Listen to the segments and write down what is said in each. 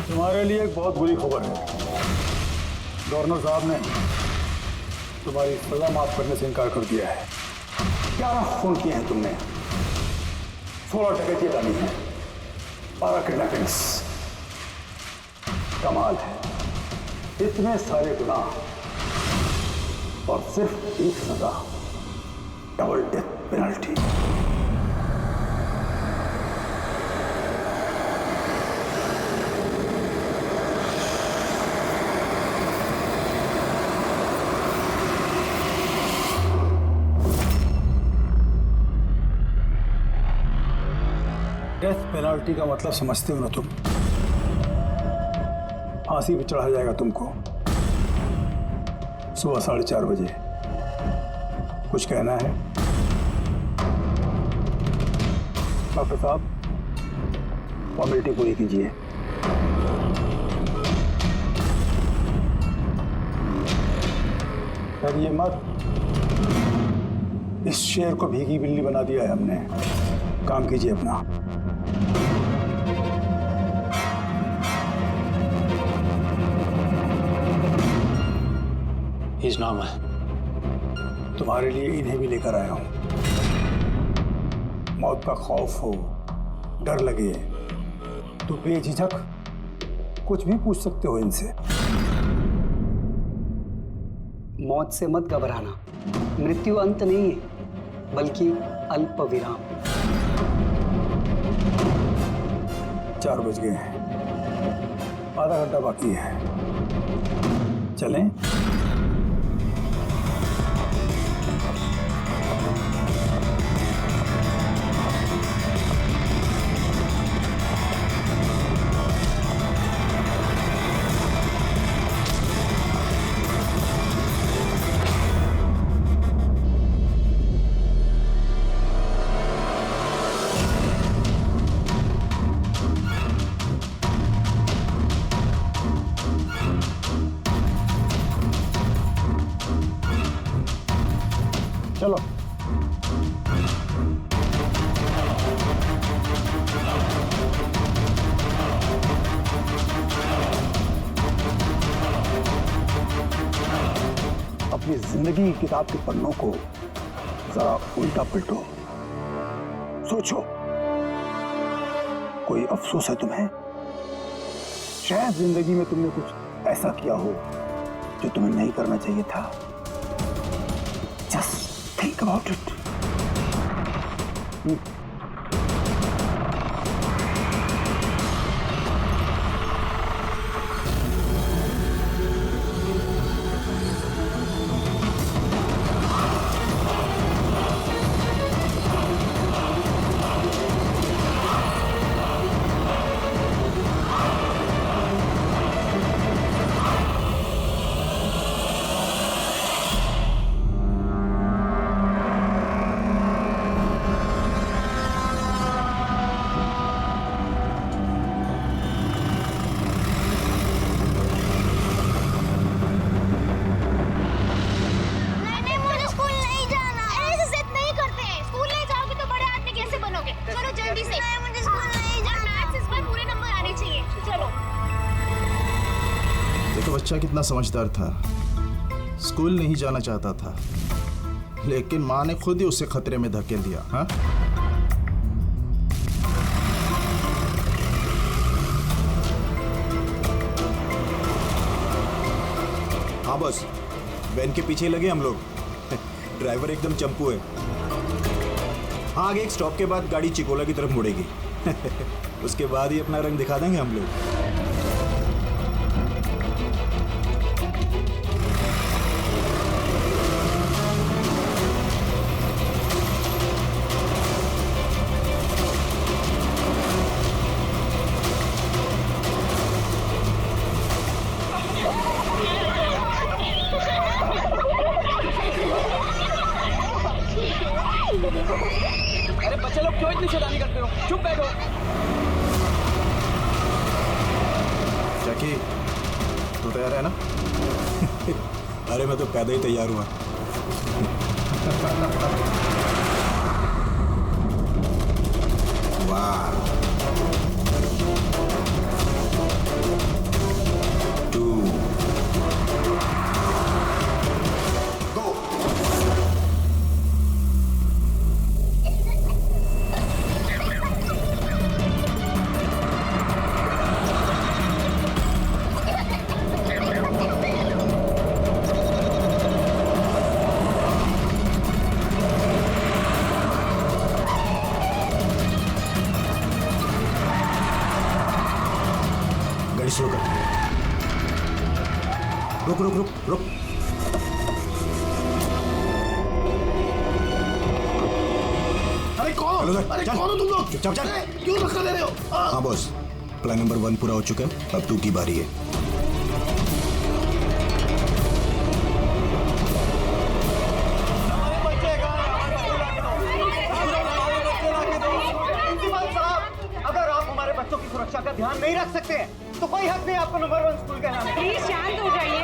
तुम्हारे लिए एक बहुत बुरी खबर है। गवर्नर साहब ने तुम्हारी सजा माफ करने से इनकार कर दिया है। 11 खून किए हैं तुमने, 16 डकैती डाली है, 12 किडनैपिंग्स। कमाल है, इतने सारे गुनाह और सिर्फ एक सजा, double death penalty. Death penalty का मतलब समझते हो ना तुम? फांसी पे चढ़ाया जाएगा तुमको सुबह 4:30 बजे। कुछ कहना है डॉक्टर साहब? फॉर्मेलिटी पूरी कीजिए। डरिए मत, इस शेर को भीगी बिल्ली बना दिया है हमने। काम कीजिए अपना। He's normal. तुम्हारे लिए इन्हें भी लेकर आया हूं। मौत का खौफ हो, डर लगे तो बेझिझक कुछ भी पूछ सकते हो इनसे। मौत से मत घबराना, मृत्यु अंत नहीं है, बल्कि अल्प विराम। 4 बज गए हैं, आधा घंटा बाकी है। चलें? चलो। अपनी जिंदगी की किताब के पन्नों को जरा उल्टा पलटो, सोचो। कोई अफसोस है तुम्हें? शायद जिंदगी में तुमने कुछ ऐसा किया हो जो तुम्हें नहीं करना चाहिए था। Just think about it. बच्चा कितना समझदार था, स्कूल नहीं जाना चाहता था, लेकिन माँ ने खुद ही उसे खतरे में धकेल दिया। हाँ, हाँ बस, वैन के पीछे लगे हम लोग। ड्राइवर एकदम चंपू है। हाँ, आगे एक स्टॉप के बाद गाड़ी चिकोला की तरफ मुड़ेगी। उसके बाद ही अपना रंग दिखा देंगे हम लोग। अरे बच्चे लोग क्यों इतनी शैतानी करते हो? चुप बैठो। जैकी, तू तैयार है ना? अरे मैं तो पैदा ही तैयार हुआ। रुक रुक रुक। अरे कौन? हेलो सर, अरे चल। कौन हो तुम लोग? चल, चल। अरे, क्यों धक्का दे रहे हो? हाँ बॉस, प्लान नंबर 1 पूरा हो चुका है, अब 2 की बारी है। अगर आप हमारे बच्चों की सुरक्षा का ध्यान नहीं रख सकते हैं तो कोई हक नहीं आपको नंबर 1 स्कूल कहना है। प्लीज शांत हो जाइए।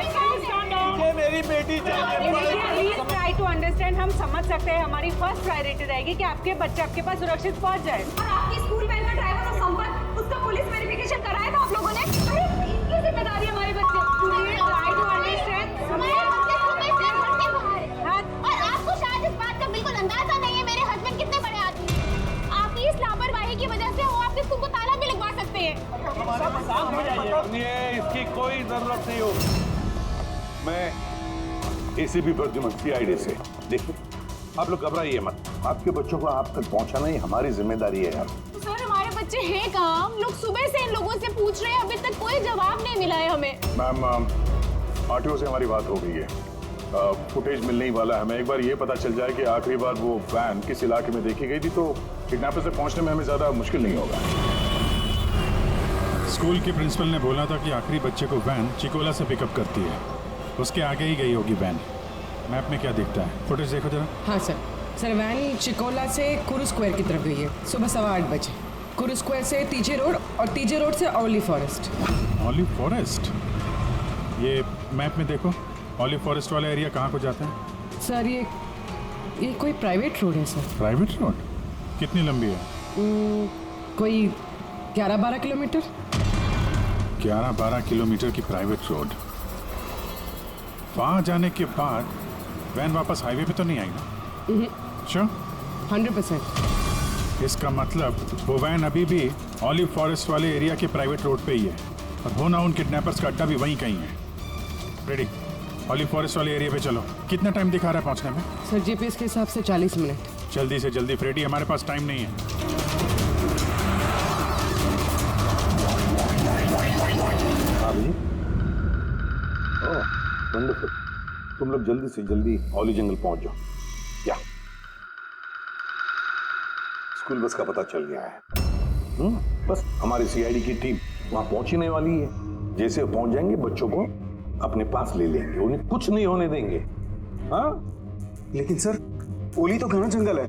ये मेरी बेटी प्लीज ट्राई टू अंडरस्टैंड। हम समझ सकते हैं, हमारी फर्स्ट प्रायोरिटी रहेगी कि आपके बच्चे आपके पास सुरक्षित पहुंच जाए। और आपकी स्कूल वैन का ड्राइवर और संपर्क, उसका पुलिस वेरिफिकेशन कराया था आप लोगों ने? अरे इनकी जिम्मेदारी है हमारे बच्चे। Please try to understand. हमारे बच्चे सुबह से पढ़ते बाहर हैं। और आपको शायद इस बात का बिल्कुल अंदाजा नहीं है मेरे हस्बैंड कितने बड़े आदमी हैं। आपकी इस लापरवाही की वजह से वो आपके स्कूल को ताला भी लगवा सकते हैं। इसकी कोई जरूरत नहीं हो। मैं एसीपी प्रद्युमन सीआईडी से। देखिए, आप लोग घबराइए मत। आपके बच्चों को आप तक पहुंचाना ही हमारी जिम्मेदारी है यार। तो सर हमारे बच्चे हैं कहाँ? हम लोग सुबह से इन लोगों से पूछ रहे हैं, अभी तक कोई जवाब नहीं मिला है हमें। मैम, आरटीओ से हमारी बात हो गई है, फुटेज मिलने ही वाला है। हमें एक बार ये पता चल जाए कि आखिरी बार वो वैन किस इलाके में देखी गई थी, तो किडनैपर से पहुंचने में हमें ज्यादा मुश्किल नहीं होगा। स्कूल के प्रिंसिपल ने बोला था कि आखिरी बच्चे को वैन चिकोला से पिकअप करती है, उसके आगे ही गई होगी वैन। मैप में क्या दिखता है, फुटेज देखो जरा। हाँ सर वैन चिकोला से कुरू स्क्वायर की तरफ गई है सुबह 8:15 बजे। कुरू स्क्वायर से तीजे रोड और तीजे रोड से ऑलिव फॉरेस्ट। Olive forest? ये मैप में देखो, ऑलिव फॉरेस्ट वाला एरिया कहाँ को जाता है? सर ये कोई प्राइवेट रोड है सर। Private road? कितनी लंबी है? कोई 11-12 किलोमीटर। 11-12 किलोमीटर की प्राइवेट रोड। वहाँ जाने के बाद वैन वापस हाईवे पे तो नहीं आई ना? श्योर? 100%। इसका मतलब वो वैन अभी भी ऑलिव फॉरेस्ट वाले एरिया के प्राइवेट रोड पे ही है, और हो ना उन किडनैपर्स का अड्डा भी वहीं कहीं है। रेडी, ऑलिव फॉरेस्ट वाले एरिया पे चलो। कितना टाइम दिखा रहा है पहुंचने में? सर जीपीएस के हिसाब से 40 मिनट। जल्दी से जल्दी फ्रेडी, हमारे पास टाइम नहीं है। हाँ भैया, ओह वंडरफुल। तुम लोग जल्दी से जल्दी ऑली जंगल पहुंच जाओ। क्या स्कूल बस का पता चल गया है? बस हमारी सीआईडी की टीम वहां पहुंचने वाली है। जैसे वो पहुंच जाएंगे, बच्चों को अपने पास ले लेंगे, उन्हें कुछ नहीं होने देंगे। हाँ, लेकिन सर ओली तो घना जंगल है,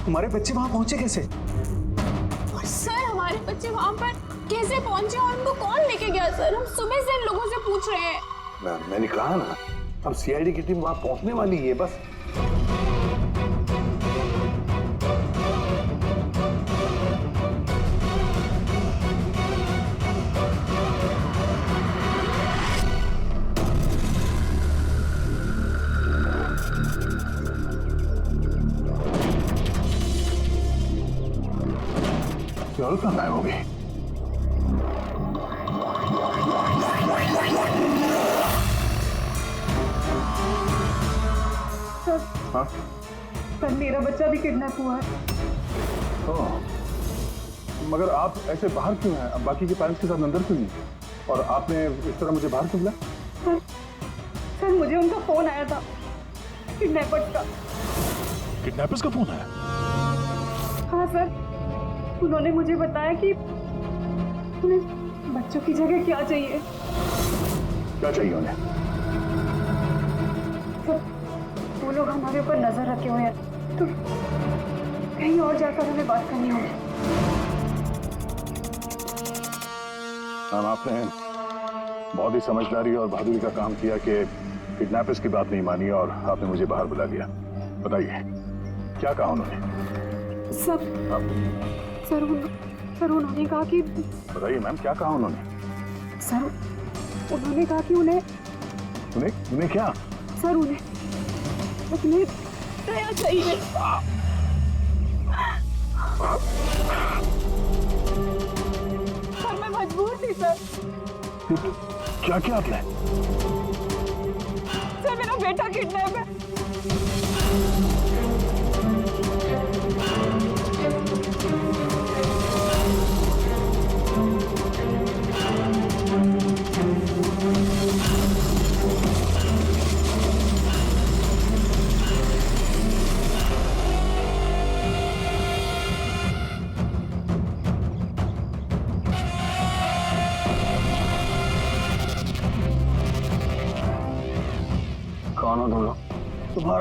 हमारे बच्चे वहां पहुंचे कैसे? सर हमारे बच्चे वहाँ पर कैसे पहुंचे और उनको कौन लेके गया? सर हम सुबह से इन लोगों से पूछ रहे हैं। मैंने कहा ना, अब सीआईडी की टीम वहां पहुंचने वाली है बस। क्या कहाँ गायब हो गई? हाँ? सर मेरा बच्चा भी किडनैप हुआ है। मगर आप ऐसे बाहर क्यों हैं? अब बाकी के पेरेंट्स के साथ अंदर क्यों नहीं? और आपने इस तरह मुझे बाहर क्यों बुलाया? सर मुझे उनका फोन आया था, किडनैपर्स का। किडनैपर्स का फोन आया? हाँ सर, उन्होंने मुझे बताया कि उन्हें बच्चों की जगह क्या चाहिए। क्या चाहिए उन्हें? सर वो लोग हमारे ऊपर नजर रखे हुए हैं, तो कहीं और जाकर हमें बात करनी होगी। मैम, आपने बहुत ही समझदारी और बहादुरी का काम किया कि किडनैपर्स की बात नहीं मानी और आपने मुझे बाहर बुला लिया। बताइए, क्या कहा उन्होंने? सर उन्होंने कहा कि बताइए मैम, क्या कहा उन्होंने? सर उन्होंने कहा कि उन्हें उन्हें क्या? सर उन्हें दया चाहिए। सर मैं मजबूर थी सर। क्या किया आपने? सर मेरा बेटा किडनैप है।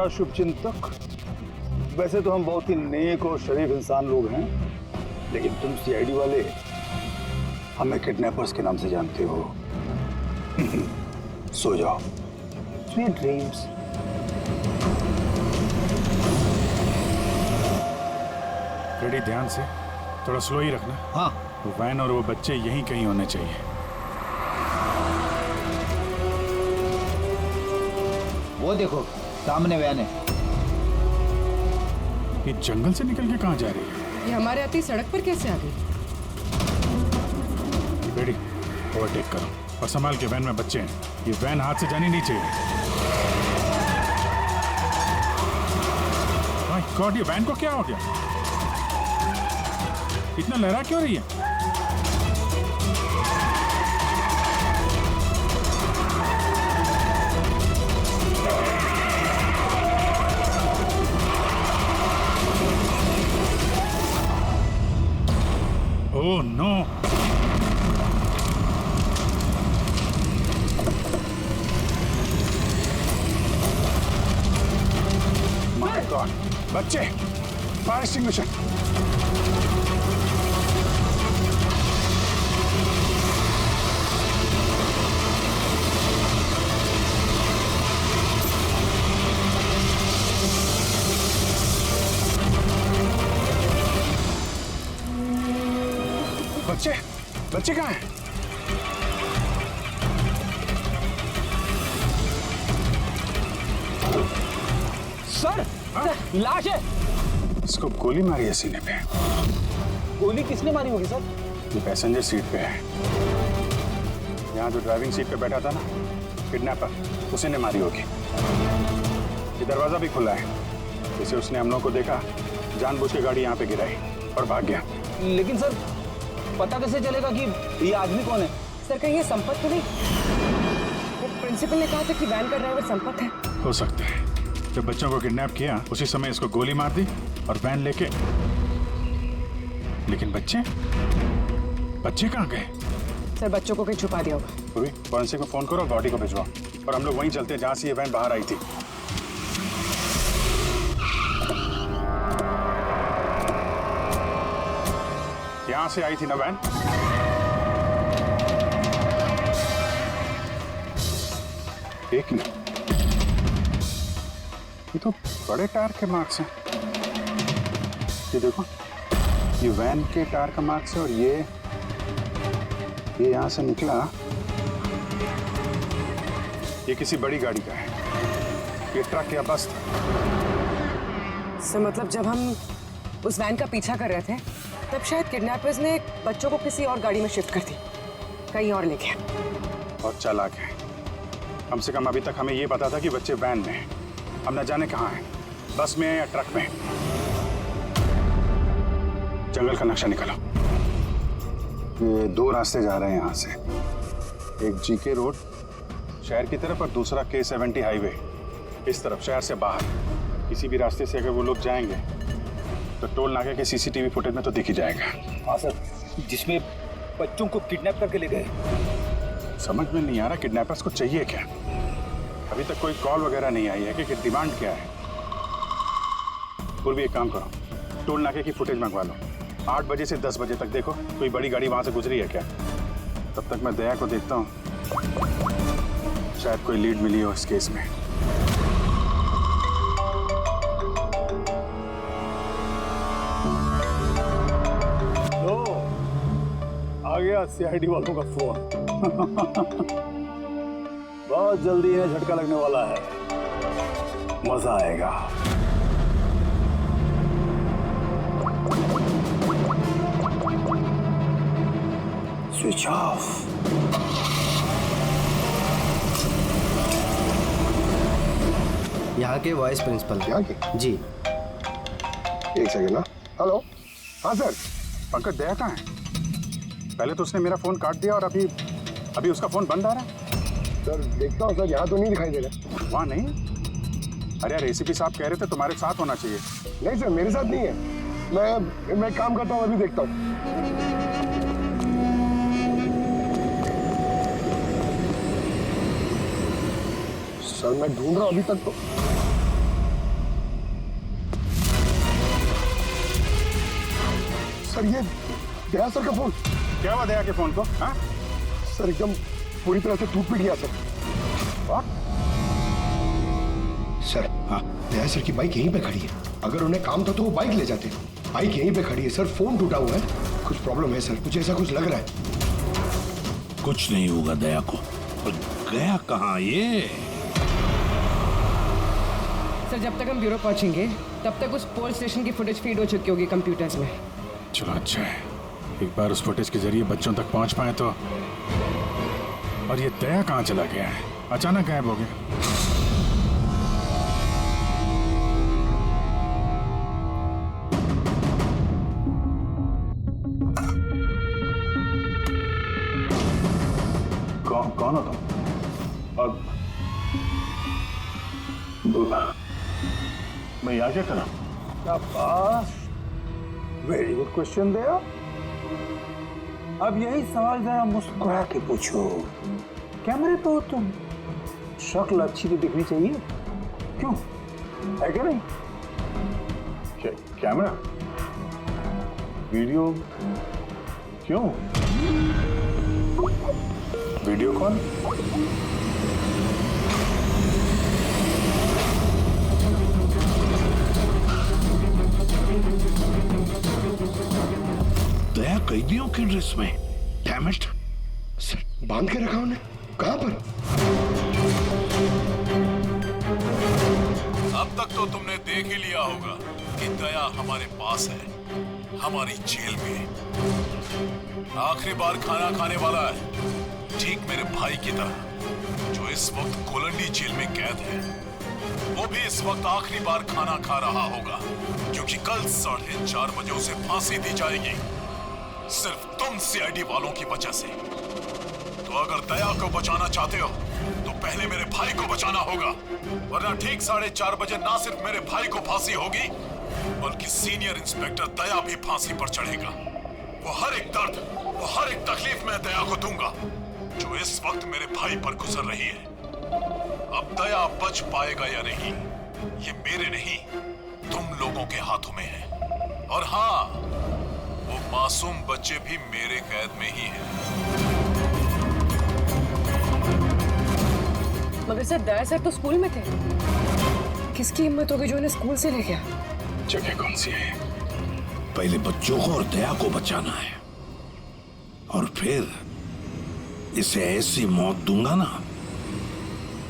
हमारा शुभचिंतक। वैसे तो हम बहुत ही नेक और शरीफ इंसान लोग हैं, लेकिन तुम सीआईडी वाले हमें किडनैपर्स के नाम से जानते हो। सो जाओ, स्वीट ड्रीम्स। रेडी, ध्यान से, थोड़ा स्लो ही रखना। हाँ। वो वैन और वो बच्चे यहीं कहीं होने चाहिए। वो देखो सामने वैन है। ये जंगल से निकल के कहाँ जा रही है? ये हमारे आती सड़क पर कैसे आ गई? रेडी, ओवरटेक करो और संभाल के, वैन में बच्चे हैं। ये वैन हाथ से जानी नहीं चाहिए। माय गॉड, ये वैन को क्या हो गया? इतना लहरा क्यों रही है? Oh no! माय गॉड, बच्चे, फायर एक्सटिंग्विशर। बच्चे, बच्चे कहाँ हैं? सर, लाश है। इसको गोली मारी है सीने पे। गोली किसने मारी होगी सर? ये पैसेंजर सीट पे है। यहाँ जो ड्राइविंग सीट पे बैठा था ना, किडनैपर, उसी ने मारी होगी। ये दरवाजा भी खुला है, जैसे उसने हम लोगों को देखा, जानबूझ के गाड़ी यहाँ पे गिराई और भाग गया। लेकिन सर, पता कैसे चलेगा कि ये आदमी कौन है? सर कहीं ये संपत तो नहीं? वो प्रिंसिपल ने कहा था कि वैन का ड्राइवर संपत है। हो सकता है। जब बच्चों को किडनैप किया उसी समय इसको गोली मार दी और वैन लेके। लेकिन बच्चे, बच्चे कहाँ गए? सर बच्चों को कहीं छुपा दिया होगा। फॉरेंसिक को फोन करो, बॉडी को भिजवाओ और हम लोग वहीं चलते हैं जहाँ से ये वैन बाहर आई थी। यहाँ से आई थी ना वैन? एक मिनट, ये तो बड़े टायर के मार्क्स हैं। ये देखो, ये वैन के टायर का मार्क्स है और ये यहाँ से निकला, ये किसी बड़ी गाड़ी का है। ये ट्रक या बस था। सर मतलब जब हम उस वैन का पीछा कर रहे थे तब शायद किडनैपर्स ने बच्चों को किसी और गाड़ी में शिफ्ट कर दी, कहीं और ले गया। बहुत चालाक है। कम से कम अभी तक हमें ये पता था कि बच्चे वैन में हैं। हम न जाने कहाँ हैं, बस में या ट्रक में। जंगल का नक्शा निकालो। ये दो रास्ते जा रहे हैं यहाँ से, एक जीके रोड शहर की तरफ और दूसरा K70 हाईवे इस तरफ शहर से बाहर। किसी भी रास्ते से अगर वो लोग जाएंगे तो टोल नाके के सीसीटीवी फुटेज में तो दिख ही जाएगा। हाँ सर, जिसमें बच्चों को किडनैप करके ले गए। समझ में नहीं आ रहा किडनैपर्स को चाहिए क्या। अभी तक कोई कॉल वगैरह नहीं आई है कि डिमांड क्या है। पूर्वी एक काम करो, टोल नाके की फुटेज मंगवा लो। 8 बजे से 10 बजे तक देखो कोई बड़ी गाड़ी वहां से गुजरी है क्या। तब तक मैं दया को देखता हूँ, शायद कोई लीड मिली हो इस केस में। लो, आ गया सीआईडी वालों का फोन। बहुत जल्दी इन्हें झटका लगने वाला है, मजा आएगा। Switch off. यहाँ के वाइस प्रिंसिपल। यहाँ के? जी। एक सेकंड ना। हेलो, हाँ सर। पंकज दया कहाँ है? पहले तो उसने मेरा फोन काट दिया और अभी उसका फोन बंद आ रहा है। सर देखता हूँ सर, यहाँ तो नहीं दिखाई दे रहा। वहाँ नहीं? अरे यार एसीपी साहब कह रहे थे तुम्हारे साथ होना चाहिए। नहीं सर, मेरे साथ नहीं है। मैं काम करता हूँ, अभी देखता हूँ। सर मैं ढूंढ रहा हूँ अभी तक तो। सर ये दया सर का फोन। क्या हुआ दया के फोन को? हाँ सर एकदम पूरी तरह से टूट पिट गया सर। सर हाँ, दया सर की बाइक यहीं पे खड़ी है। अगर उन्हें काम था तो वो बाइक ले जाते। बाइक यहीं पे खड़ी है सर, फोन टूटा हुआ है। कुछ प्रॉब्लम है सर, मुझे ऐसा कुछ लग रहा है। कुछ नहीं होगा दया को। और गया कहाँ ये? सर जब तक हम ब्यूरो पहुंचेंगे तब तक उस पोल स्टेशन की फुटेज फीड हो चुकी होगी कंप्यूटर्स में। चलो अच्छा है, एक बार उस फुटेज के जरिए बच्चों तक पहुंच पाए तो। और ये दया कहाँ चला गया है? अचानक गायब हो गया। कौन हो तुम? और मैं यहाँ क्या करा? वेरी गुड क्वेश्चन दया। अब यही सवाल जरा मुस्कुरा के पूछो। कैमरे पे हो तुम, शक्ल अच्छी तो दिखनी चाहिए, क्यों है क्या नहीं? कैमरा वीडियो क्यों? वीडियो कौन? दया कैदियों की ड्रेस में। Damn it. सर बांध के रखा उन्हें, कहां पर? अब तक तो तुमने देख ही लिया होगा कि दया हमारे पास है, हमारी जेल में। आखिरी बार खाना खाने वाला है, ठीक मेरे भाई की तरह, जो इस वक्त कोलंडी जेल में कैद है। वो भी इस वक्त आखिरी बार खाना खा रहा होगा, क्योंकि कल 4:30 बजे उसे फांसी दी जाएगी, सिर्फ तुम सीआईडी वालों की वजह से। तो अगर दया को बचाना चाहते हो तो पहले मेरे भाई को बचाना होगा, वरना ठीक 4:30 बजे ना सिर्फ मेरे भाई को फांसी होगी, बल्कि सीनियर इंस्पेक्टर दया भी फांसी पर चढ़ेगा। वो हर एक दर्द, वो हर एक तकलीफ मैं दया को दूंगा जो इस वक्त मेरे भाई पर गुजर रही है। अब दया बच पाएगा या नहीं, ये मेरे नहीं तुम लोगों के हाथों में है। और हाँ, वो मासूम बच्चे भी मेरे कैद में ही हैं। मगर सर दया सर तो स्कूल में थे, किसकी हिम्मत होगी जो इन्हें स्कूल से ले गया? जगह कौन सी है? पहले बच्चों को और दया को बचाना है, और फिर इसे ऐसी मौत दूंगा ना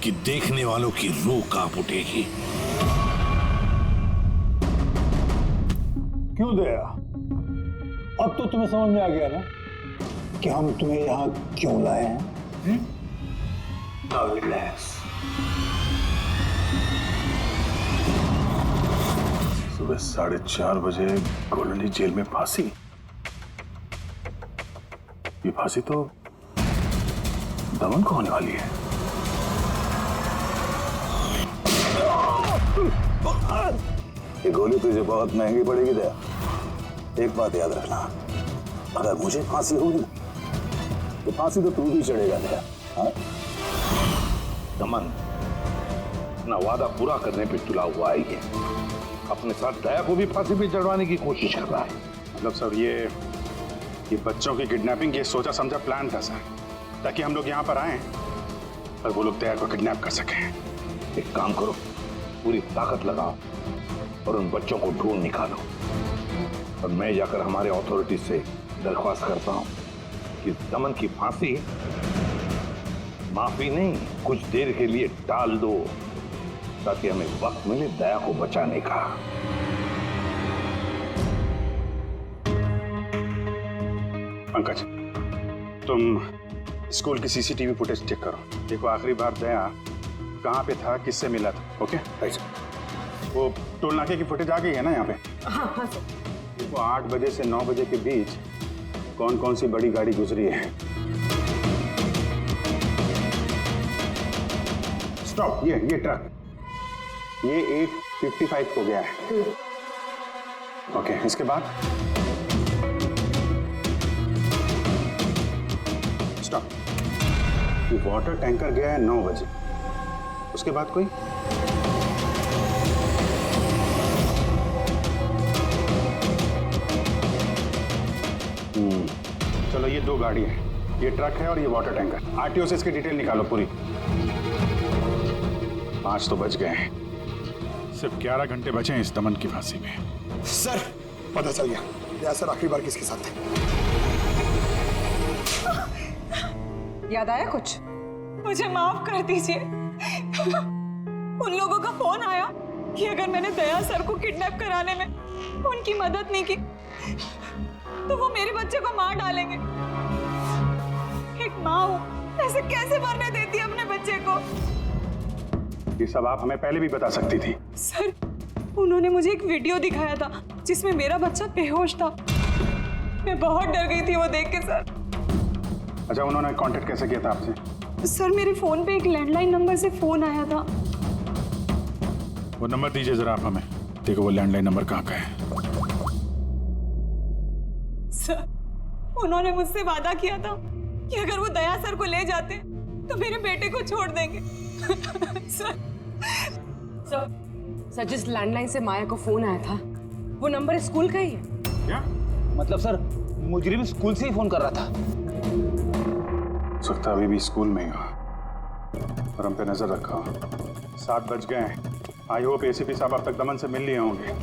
कि देखने वालों की रूह कांप उठेगी। क्यों दया? अब तो तुम्हें समझ में आ गया ना कि हम तुम्हें यहाँ क्यों लाए हैं? Now relax. सुबह 4:30 बजे कोलंडी जेल में फांसी। ये फांसी तो दमन को होने वाली है। ये गोली तुझे बहुत महंगी पड़ेगी दया। एक बात याद रखना, अगर मुझे फांसी होगी तो फांसी तो तू भी चढ़ेगा दया। हाँ? दमन अपना वादा पूरा करने पे तुला हुआ है, ये अपने साथ दया को भी फांसी पे चढ़वाने की कोशिश कर रहा है। मतलब सर ये बच्चों की किडनैपिंग ये सोचा समझा प्लान था सर, ताकि हम लोग यहाँ पर आए और वो लोग दया को किडनैप कर सकें। एक काम करो, पूरी ताकत लगाओ और उन बच्चों को ढूंढ निकालो, और मैं जाकर हमारे अथॉरिटी से दरख्वास्त करता हूँ कि दमन की फांसी माफी नहीं, कुछ देर के लिए टाल दो, ताकि हमें वक्त मिले दया को बचाने का। पंकज, तुम स्कूल की सीसीटीवी फुटेज चेक करो, देखो आखिरी बार दया कहाँ पे था, किससे मिला था। ओके वो टोल नाके की फुटेज आ गई है ना यहाँ पे? हाँ हाँ सर। देखो 8 बजे से 9 बजे के बीच कौन कौन सी बड़ी गाड़ी गुजरी है। स्टॉप, ये ट्रक, ये 8:55 को गया है। ओके, इसके बाद स्टॉप, ये वाटर टैंकर गया है 9 बजे, उसके बाद कोई? ये 2 गाड़ी है, ये ट्रक है और ये वाटर टैंकर। आरटीओ से इसकी डिटेल निकालो पूरी। 5 तो बच गए हैं, सिर्फ 11 घंटे बचे हैं इस दमन की फांसी में। सर पता चल गया यासर आखिरी बार किसके साथ थे। याद आया कुछ? मुझे माफ कर दीजिए। उन लोगों का फोन आया कि अगर मैंने दया सर को किडनैप कराने में उनकी मदद नहीं की तो वो मेरे बच्चे को मार डालेंगे। एक माँ हूँ, ऐसे कैसे मरने देती अपने बच्चे को? ये सब आप हमें पहले भी बता सकती थी। सर, उन्होंने मुझे एक वीडियो दिखाया था जिसमें मेरा बच्चा बेहोश था। मैं बहुत डर गई थी वो देख के सर। अच्छा, उन्होंने कांटेक्ट कैसे किया था आपसे? सर, मेरे फोन पे एक लैंडलाइन नंबर से फोन आया था। वो नंबर दीजिए जरा आप हमें, देखो वो लैंडलाइन नंबर कहाँ का है। सर, उन्होंने मुझसे वादा किया था कि अगर वो दया सर को ले जाते तो मेरे बेटे को छोड़ देंगे। सर, जिस लैंडलाइन से माया को फोन आया था वो नंबर स्कूल का ही है। क्या मतलब सर, मुजरिम स्कूल से ही फोन कर रहा था। सकता अभी भी स्कूल में ही हो और हम पे नजर रखा। 7 बज गए हैं। आई होप एसीपी साहब अब तक दमन से मिल लिए होंगे।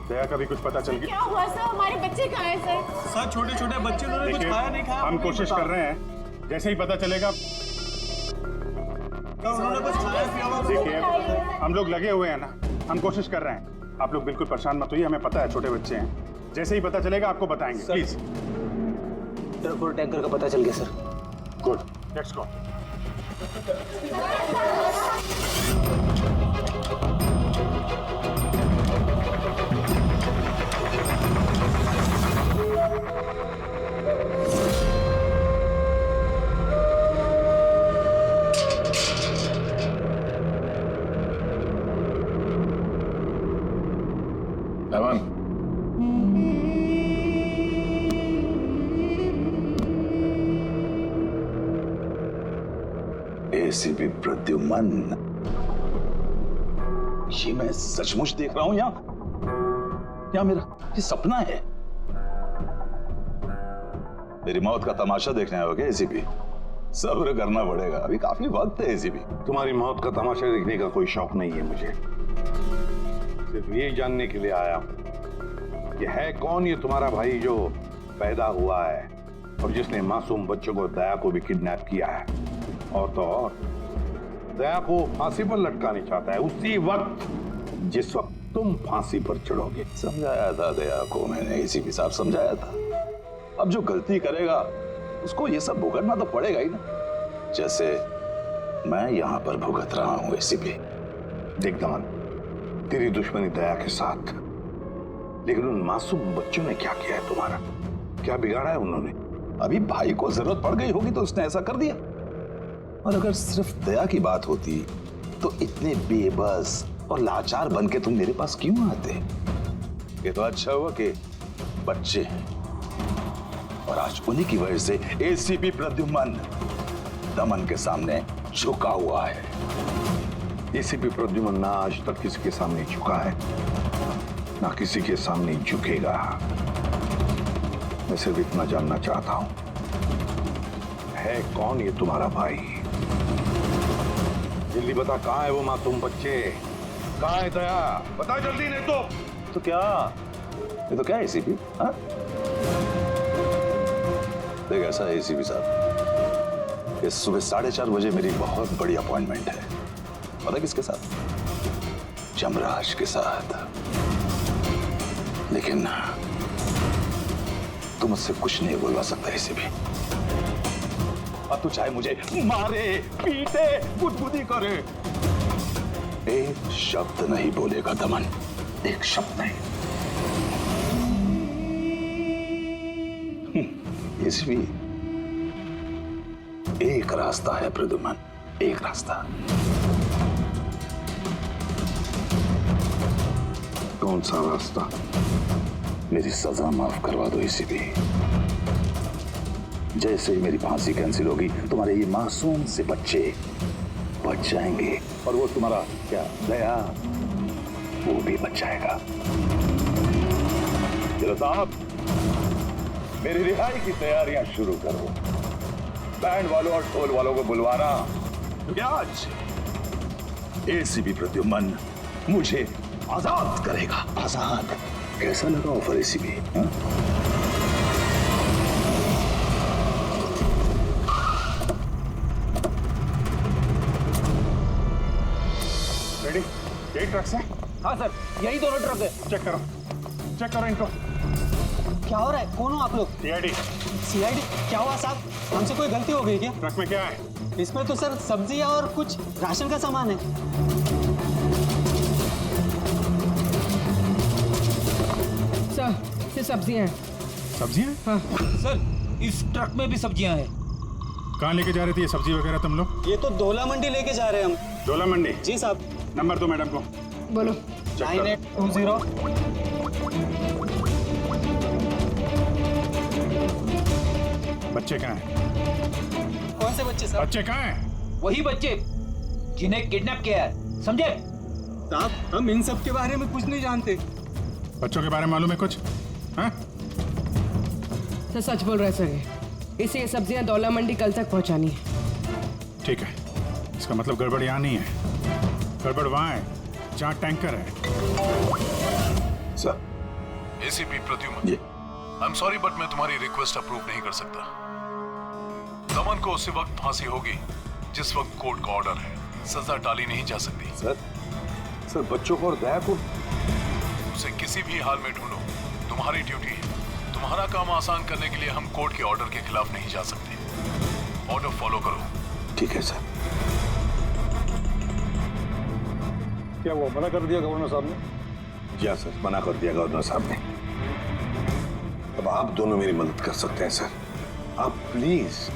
दया का भी कुछ पता चल गया? क्या हुआ सर? हमारे बच्चे कहाँ हैं सर? सर, छोटे छोटे बच्चे उन्होंने कुछ खाया नहीं खाया। हम कोशिश कर रहे हैं, जैसे ही पता चलेगा। उन्होंने कुछ खाया पिया हुआ? देखिए, हम लोग लगे हुए हैं ना, हम कोशिश कर रहे हैं। आप लोग बिल्कुल परेशान मत होइए, हमें पता है छोटे बच्चे हैं। जैसे ही पता चलेगा आपको बताएंगे। प्लीज। ट्रक और टैंकर का पता चल गया sir. Good, let's go. Daman, ACP Pradyuman, ये मैं सचमुच देख रहा हूं या मेरा ये सपना है? मेरी मौत का तमाशा देखने आओगे एसीपी? सब्र करना पड़ेगा, अभी काफी वक्त है एसीपी। तुम्हारी मौत का तमाशा देखने का कोई शौक नहीं है मुझे। सिर्फ ये जानने के लिए आया हूं कि है कौन ये तुम्हारा भाई जो पैदा हुआ है और जिसने मासूम बच्चों को, दया को भी किडनैप किया है। और तो और दया को फांसी पर लटकाना चाहता है उसी वक्त जिस वक्त तुम फांसी पर चढ़ोगे। समझाया था दया को मैंने, एसीपी साहब समझाया था। अब जो गलती करेगा उसको ये सब भुगतना तो पड़ेगा ही ना, जैसे मैं यहाँ पर भुगत रहा हूँ एसीपी। देख दमन, तेरी दुश्मनी दया के साथ, लेकिन उन मासूम बच्चों ने क्या किया है तुम्हारा? क्या बिगाड़ा है उन्होंने? अभी भाई को जरूरत पड़ गई होगी तो उसने ऐसा कर दिया। और अगर सिर्फ दया की बात होती तो इतने बेबस और लाचार बन के तुम मेरे पास क्यों आते? ये तो अच्छा हुआ कि बच्चे हैं और आज उन्हीं की वजह से एसीपी प्रद्युमन दमन के सामने झुका हुआ है। एसीपी प्रद्युमन ना आज तक किसी के सामने झुका है, ना किसी के सामने झुकेगा। मैं सिर्फ इतना जानना चाहता हूं, है कौन ये तुम्हारा भाई? जल्दी बता, कहां है वो मासूम बच्चे? कहां है दया? बता जल्दी, नहीं तो क्या ये तो क्या है एसीपी? देख ऐसा है एसीपी साहब, इस सुबह 4:30 बजे मेरी बहुत बड़ी अपॉइंटमेंट है। पता किसके साथ? जमराज के साथ। लेकिन तू मुझसे कुछ नहीं बोलवा सकता एसीपी। अब तू चाहे मुझे मारे, पीटे, गुदगुदी करे, एक शब्द नहीं बोलेगा दमन, एक शब्द नहीं। एसीपी, एक रास्ता है प्रद्युमन, एक रास्ता। कौन सा रास्ता? मेरी सजा माफ करवा दो एसीपी। जैसे ही मेरी फांसी कैंसिल होगी तुम्हारे ये मासूम से बच्चे बच जाएंगे और वो तुम्हारा क्या दया, वो भी बच जाएगा। साहब, मेरी रिहाई की तैयारियां शुरू करो। बैंड वालों और ढोल वालों को बुलवाना, क्योंकि आज एसीपी प्रद्युम्न मुझे आजाद करेगा। आजाद? कैसा लगा ऑफर एसीपी? रेडी? यही ट्रक से? हाँ सर, यही दोनों ट्रक है। चेक करो इनको। क्या हो रहा है? कौन हो आप लोग? सीआईडी। सीआईडी? क्या हुआ साहब? हमसे कोई गलती हो गई क्या? ट्रक में क्या है? इसमें तो सर सब्जियां और कुछ राशन का सामान है। सर, ये सब्जियां हैं। सब्जियां? हाँ। सर, इस ट्रक में भी सब्जियां हैं। कहाँ लेके जा रहे थे ये सब्जी वगैरह तुम लोग? ये तो डोला मंडी लेके जा रहे हैं हम। डोला मंडी? जी साहब। नंबर दो मैडम को। बोलो। 9820। बच्चे कहाँ हैं? कौन से बच्चे साहब? बच्चे कहाँ हैं? वही बच्चे जिन्हें किडनैप किया है, समझे? साहब, हम इन सब के बारे में कुछ नहीं जानते। बच्चों के बारे में मालूम है कुछ? हाँ? सर सच बोल रहा है सर, इसे ये सब्जियां दौला मंडी कल तक पहुंचानी है। ठीक है, इसका मतलब गड़बड़ यहाँ नहीं है, गड़बड़ वहाँ है जहाँ टैंकर है। Sir. ACP Pradyuman, I am sorry but मैं तुम्हारी रिक्वेस्ट अप्रूव नहीं कर सकता। दमन को उसी वक्त फांसी होगी जिस वक्त कोर्ट का ऑर्डर है, सजा टाली नहीं जा सकती। सर बच्चों को और दया को उसे किसी भी हाल में ढूंढो, तुम्हारी ड्यूटी है। तुम्हारा काम आसान करने के लिए हम कोर्ट के ऑर्डर के खिलाफ नहीं जा सकते। ऑर्डर फॉलो करो। ठीक है सर। क्या वो मना कर दिया गवर्नर साहब ने? जी सर, मना कर दिया गवर्नर साहब ने। अब आप दोनों मेरी मदद कर सकते हैं सर। आप प्लीज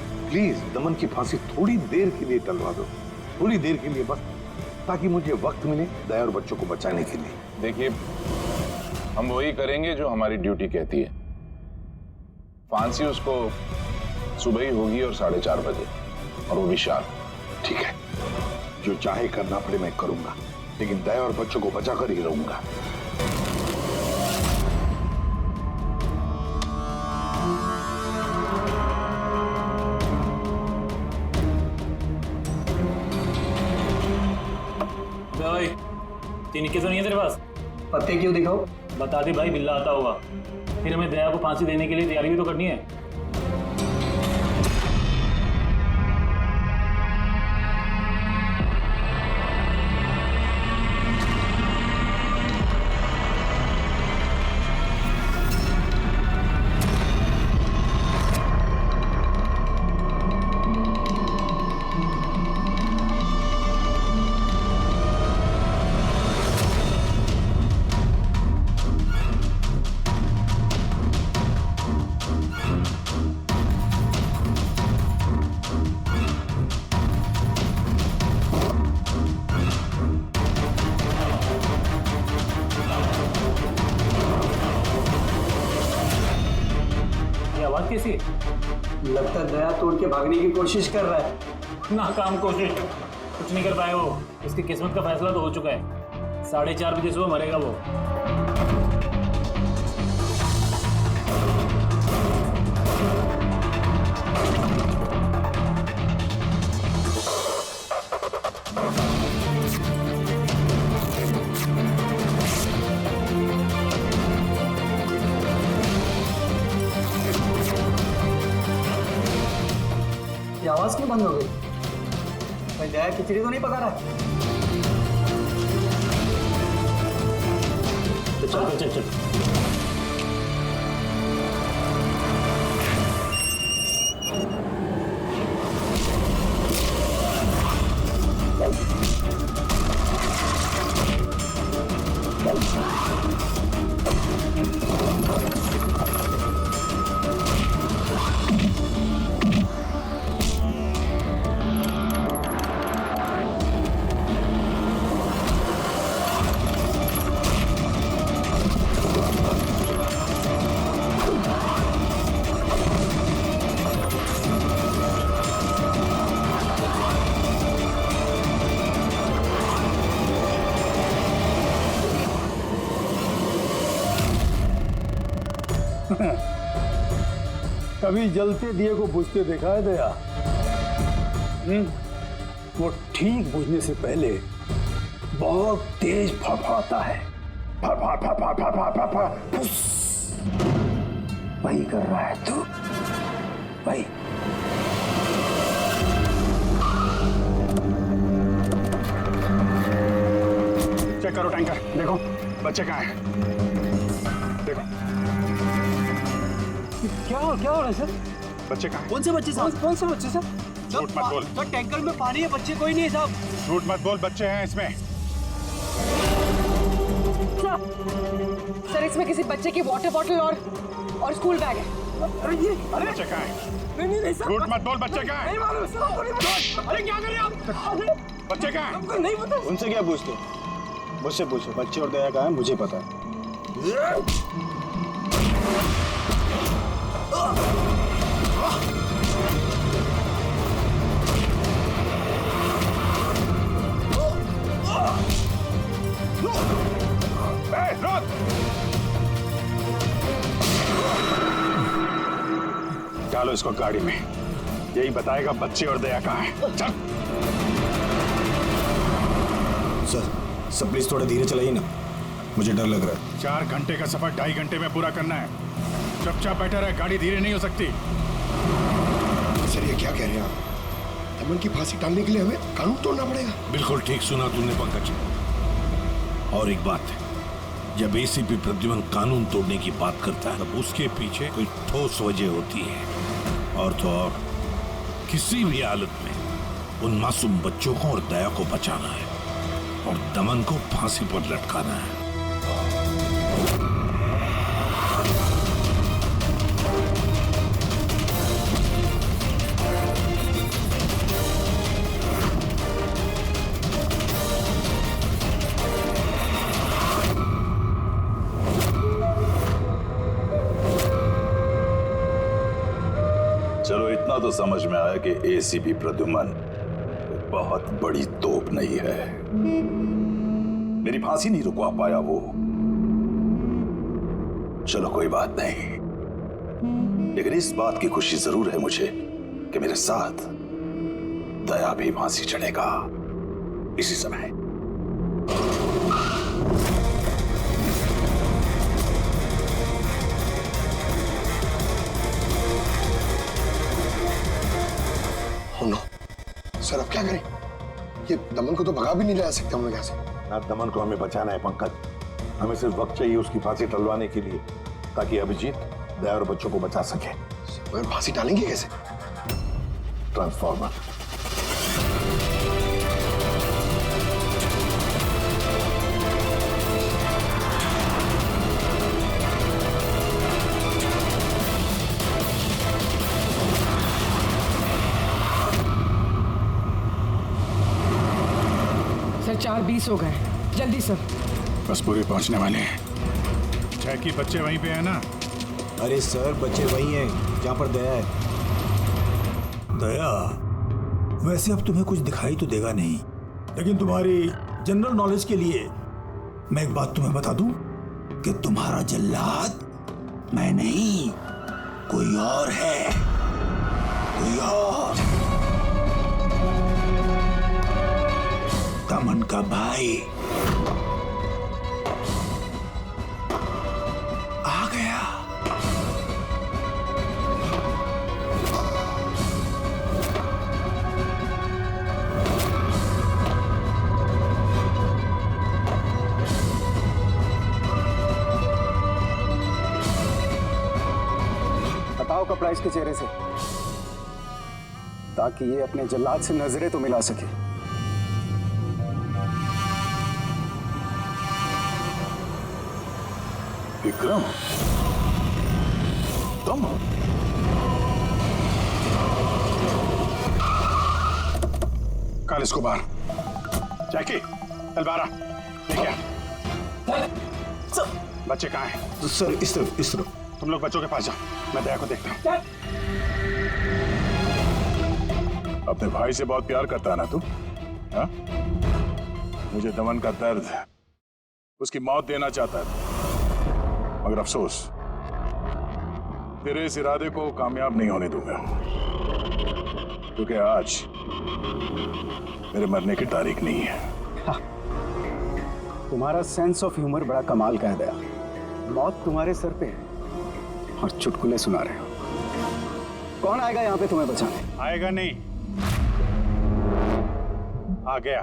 दमन की फांसी थोड़ी देर के लिए टलवा दो, थोड़ी देर के लिए बस, ताकि मुझे वक्त मिले दया और बच्चों को बचाने के लिए। देखिए, हम वही करेंगे जो हमारी ड्यूटी कहती है। फांसी उसको सुबह ही होगी और 4:30 बजे, और वो भी शार्प। ठीक है, जो चाहे करना पड़े मैं करूंगा, लेकिन दया और बच्चों को बचा कर ही रहूंगा। भाई, तीन इक्के तो नहीं है तेरे पास? पत्ते क्यों दिखाओ? बता दे भाई, बिल्ला आता होगा। फिर हमें दया को फांसी देने के लिए तैयारी भी तो करनी है। आवाज कैसी है? लगता है दया तोड़ के भागने की कोशिश कर रहा है। नाकाम कोशिश, कुछ नहीं कर पाए वो। इसकी किस्मत का फैसला तो हो चुका है। 4:30 बजे सुबह मरेगा वो। ये आवाज क्यों बंद हो गई? भाई दया खिचड़ी तो नहीं पका रहा? चल। कभी जलते दिए को बुझते देखा है दया? वो ठीक बुझने से पहले बहुत तेज फड़फड़ाता है। फड़ फड़ फड़ फड़ फड़ फड़ फड़ फड़ फुस। वही कर रहा है तू, वही। चेक करो टैंकर, देखो बच्चे कहाँ हैं। देखो क्या हो रहा है सर? बच्चे कहाँ हैं? कौन से बच्चे साहब? कौन से बच्चे साहब? झूठ मत बोल। सर टैंकर में पानी है, बच्चे कोई नहीं है साहब। झूठ मत बोल, बच्चे हैं इसमें। सर इसमें किसी बच्चे की वाटर बॉटल और स्कूल बैग है। अरे ये बच्चे कहाँ हैं? नहीं सर। झूठ मत बोल, बच्चे कहाँ हैं? नहीं मालूम सर। अरे क्या कर रहे हैं आप? बच्चे कहाँ हैं? हमको नहीं पता। उनसे क्या पूछते? मुझसे पूछो, बच्चे और दया कहाँ है मुझे पता है। डालो इसको गाड़ी में, यही बताएगा बच्चे और दया कहाँ हैं। चल। सर प्लीज थोड़ा धीरे चलाइए ना, मुझे डर लग रहा है। 4 घंटे का सफर 2.5 घंटे में पूरा करना है। चुपचाप बैठा रहे, गाड़ी धीरे नहीं हो सकती। सर ये क्या कह रहे हैं आप? दमन की फांसी टालने के लिए हमें कानून तोड़ना पड़ेगा? बिल्कुल ठीक सुना तुमने पंकज। और एक बात है, जब एसीपी प्रद्युमन कानून तोड़ने की बात करता है तब उसके पीछे कोई ठोस वजह होती है। और तो और किसी भी हालत में उन मासूम बच्चों को और दया को बचाना है और दमन को फांसी पर लटकाना है। चलो इतना तो समझ में आया कि एसीपी प्रद्युमन बहुत बड़ी तोप नहीं है। मेरी फांसी नहीं रुकवा पाया वो। चलो कोई बात नहीं, लेकिन इस बात की खुशी जरूर है मुझे कि मेरे साथ दया भी फांसी चढ़ेगा इसी समय। सर अब क्या करें? ये दमन को तो भगा भी नहीं ला सकते हम लोग यहाँ से। ना दमन को हमें बचाना है पंकज, हमें सिर्फ वक्त चाहिए उसकी फांसी टलवाने के लिए, ताकि अभिजीत दया और बच्चों को बचा सके। मगर फांसी डालेंगे कैसे? ट्रांसफॉर्मर। सर 4:20 हो गए, जल्दी सर। बस पूरे पहुंचने वाले हैं। जैकी बच्चे वहीं पे है ना? अरे सर बच्चे वहीं हैं जहाँ पर दया है। दया, वैसे अब तुम्हें कुछ दिखाई तो देगा नहीं, लेकिन तुम्हारी जनरल नॉलेज के लिए मैं एक बात तुम्हें बता दूं कि तुम्हारा जल्लाद मैं नहीं, कोई और है, कोई और। दमन का भाई आ गया। हटाओ कपड़ा इसके चेहरे से, ताकि ये अपने जल्लाद से नजरें तो मिला सके। विक्रम, तुम? काल इसको बाहर। जैकी, तलवारा लेके आ। बच्चे कहाँ हैं? सर इस तरफ, इस तरफ। तुम लोग बच्चों के पास जाओ, मैं दया को देखता हूँ। अपने भाई से बहुत प्यार करता है ना तू? हाँ? मुझे दमन का दर्द, उसकी मौत देना चाहता है, मगर अफसोस तेरे इस इरादे को कामयाब नहीं होने दूंगा, क्योंकि आज मेरे मरने की तारीख नहीं है। तुम्हारा सेंस ऑफ ह्यूमर बड़ा कमाल का है दया। मौत तुम्हारे सर पे है और चुटकुले सुना रहे हो। कौन आएगा यहाँ पे तुम्हें बचाने? आएगा नहीं, आ गया।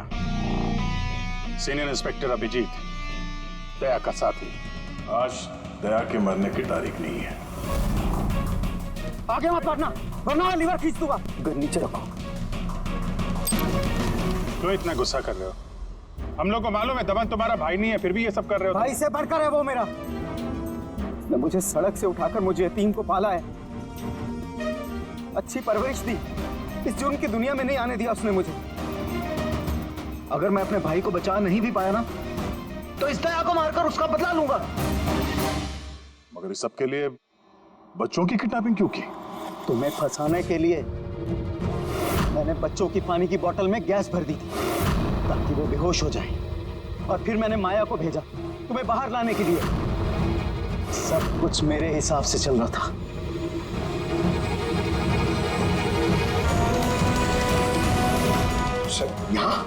सीनियर इंस्पेक्टर अभिजीत, दया का साथी। आज दया के मरने की तारीख नहीं है। आगे मत बढ़ना वरना लीवर खींच दूंगा। नीचे रखो। क्यों इतना गुस्सा कर रहे हो? हम लोग को मालूम है दमन तुम्हारा भाई नहीं है, फिर भी ये सब कर रहे हो। भाई से बढ़कर है वो मेरा। उसने मुझे सड़क से उठाकर मुझे यतीम को पाला है, अच्छी परवरिश दी। इस जुर्म की दुनिया में नहीं आने दिया उसने मुझे। अगर मैं अपने भाई को बचा नहीं भी पाया ना, तो इस दया को मारकर उसका बदला लूंगा। मगर इस सब के लिए बच्चों की किडनैपिंग क्यों की? तुम्हें फंसाने के लिए मैंने बच्चों की पानी की बोतल में गैस भर दी थी ताकि वो बेहोश हो जाए, और फिर मैंने माया को भेजा तुम्हें बाहर लाने के लिए। सब कुछ मेरे हिसाब से चल रहा था। सर यहाँ?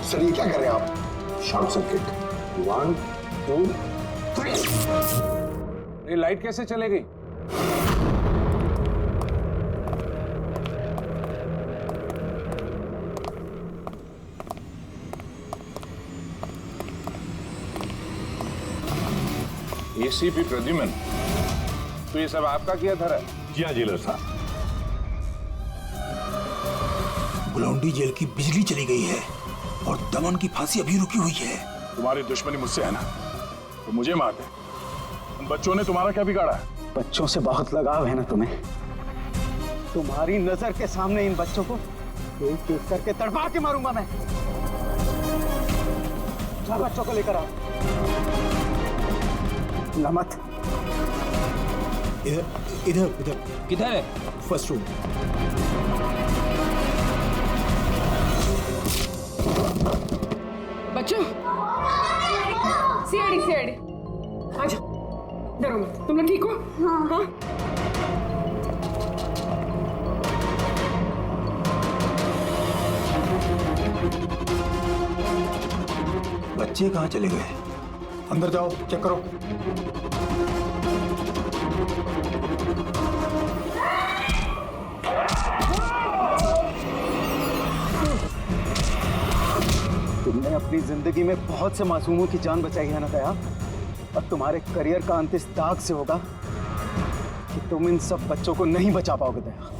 सर ये क्या कर रहे हैं आप? Short circuit. 1 2 3। ये लाइट कैसे चले गई? एसीपी प्रद्युमन, तो ये सब आपका किया था? जी हाँ जेलर साहब। गुलाउंडी जेल की बिजली चली गई है और दमन की फांसी अभी रुकी हुई है। तुम्हारी दुश्मनी मुझसे है ना, तो मुझे मार दे। उन बच्चों ने तुम्हारा क्या बिगाड़ा है? बच्चों से बहुत लगाव है ना तुम्हें। तुम्हारी नजर के सामने इन बच्चों को एक एक करके तड़पा के मारूंगा मैं। जा बच्चों को लेकर आओ। नमत इधर इधर इधर। किधर है? First room. बच्चों, सीआईडी आजा। डरो मत, तुम लोग ठीक हो? हाँ। बच्चे कहाँ चले गए? अंदर जाओ, चेक करो। तुमने अपनी जिंदगी में बहुत से मासूमों की जान बचाई है ना दया, और तुम्हारे करियर का अंत इस दाग से होगा कि तुम इन सब बच्चों को नहीं बचा पाओगे दया।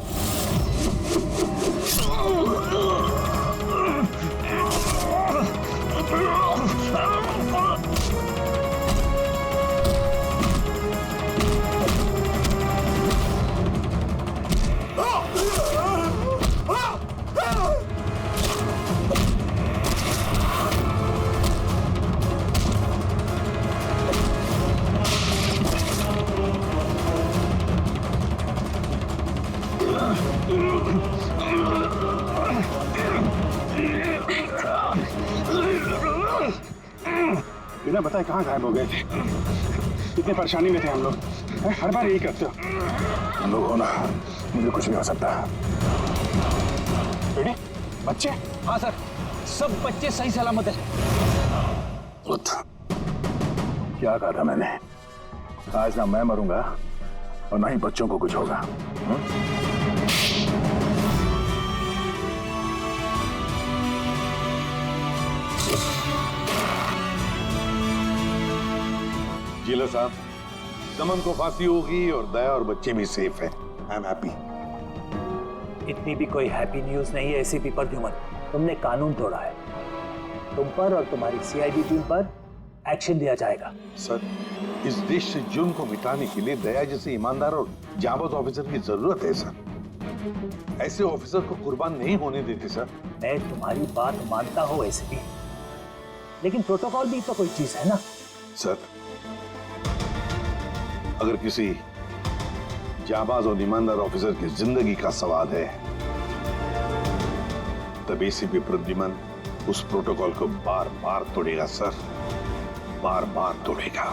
बिना बताए कहाँ गायब हो गए थे? कितने परेशानी में थे हम लोग। हर बार यही करते हो। हम लोग हो ना, मुझे कुछ नहीं हो सकता। बेटी, बच्चे? हाँ सर, सब बच्चे सही सलामत है। क्या कहा था मैंने? आज ना मैं मरूंगा और ना ही बच्चों को कुछ होगा। जिला साहब, दमन को फांसी होगी और दया और बच्चे भी सेफ हैं। I am happy. इतनी भी कोई हैप्पी न्यूज नहीं है एसीपी प्रद्युमन। तुमने कानून तोड़ा है। तुम पर और तुम्हारी सीआईडी टीम पर एक्शन लिया जाएगा। सर, इस देश से जुर्म को मिटाने के लिए दया जैसे ईमानदार और जाबाज ऑफिसर की जरूरत है सर। ऐसे ऑफिसर को कुर्बान नहीं होने देते सर। मैं तुम्हारी बात मानता हूँ एसीपी, लेकिन प्रोटोकॉल भी तो कोई चीज है ना। सर, अगर किसी जाबाज और ईमानदार ऑफिसर की जिंदगी का सवाल है, तब एसीपी प्रद्युमन उस प्रोटोकॉल को बार बार तोड़ेगा सर, बार बार तोड़ेगा।